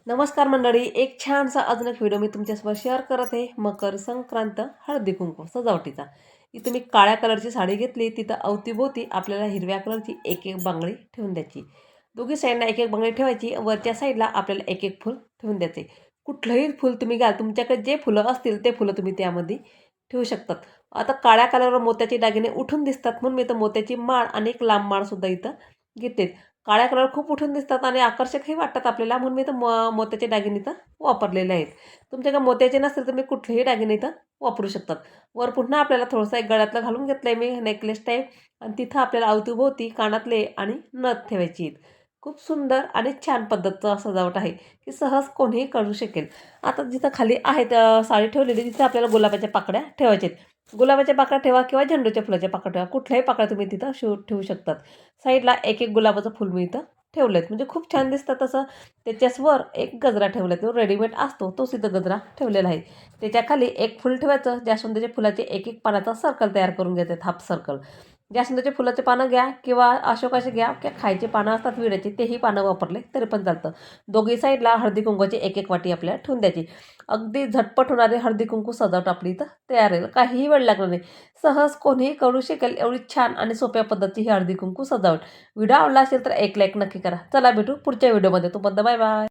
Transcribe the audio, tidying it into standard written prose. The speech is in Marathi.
नमस्कार मंडळी, एक छानसा अजून एक व्हिडिओ मी तुमच्यासोबत शेअर करत आहे. मकर संक्रांत हळदी कुंकू सजावटीचा. इथे मी काळ्या कलरची साडी घेतली, तिथं अवतीभोवती आपल्याला हिरव्या कलरची एक एक बांगडी ठेवून द्यायची. दोघी साईडला एक एक बांगडी ठेवायची. वरच्या साईडला आपल्याला एक एक फूल ठेवून द्यायचे. कुठलंही फूल तुम्ही घ्याल, तुमच्याकडे जे फुलं असतील ते फुलं तुम्ही त्यामध्ये ठेवू शकतात. आता काळ्या कलरवर मोत्याचे दागिने उठून दिसतात म्हणून मी इथं मोत्याची माळ आणि एक लांब माळसुद्धा इथं घेते. काळ्या कलर खूप उठून दिसतात आणि आकर्षकही वाटतात आपल्याला, म्हणून मी इथं मोत्याचे दागिने इथं वापरलेले आहेत. तुमच्याकडे मोत्याचे नसतील तर मी कुठलेही दागिने इथं वापरू शकतात. वर पुन्हा आपल्याला थोडंसं एक गळ्यातलं घालून घेतलं आहे मी नेकलेस टाईप, आणि तिथं आपल्याला अवतीभोवती कानातले आणि नथ ठेवायची आहेत. खूप सुंदर आणि छान पद्धतीचं सजावट आहे, की सहज कोणीही करू शकेल. आता जिथं खाली आहेत साडी ठेवलेली, तिथं आपल्याला गुलाबाच्या पाकळ्या ठेवायच्या आहेत. गुलाबाच्या पाकळ्या ठेवा किंवा झेंडूच्या फुलाच्या पाकळ्या ठेवा. कुठल्याही पाकळ्या तुम्ही तिथं ठेवू शकतात. साईडला एक एक गुलाबाचं फुल मी इथं ठेवलेत, म्हणजे खूप छान दिसतं तसं. त्याच्यावर एक गजरा ठेवला तो रेडीमेड असतो, तोच इथं गजरा ठेवलेला आहे. त्याच्याखाली एक फुल ठेवायचं. जास्वंदाच्या फुलाचे एक एक पानाचा सर्कल तयार करून घ्यायचे, हाफ सर्कल. जास्वंदाच्या फुलाचे पानं घ्या किंवा अशोकाचे घ्या किंवा खायचे पानं असतात विड्याचे, तेही पानं वापरले तरी पण चालतं. दोघी साईडला हळदी कुंकवाची एक एक वाटी आपल्याला ठेवून द्यायची. अगदी झटपट होणारे हळदी कुंकू सजावट आपली इथं तयार आहे. काहीही वेळ लागणार नाही. सहज कोणीही करू शकेल एवढी छान आणि सोप्या पद्धतीची ही हळदी कुंकू सजावट. व्हिडिओ आवडला असेल तर एक लाईक नक्की करा. चला भेटू पुढच्या व्हिडिओमध्ये. तोपर्यंत बाय बाय.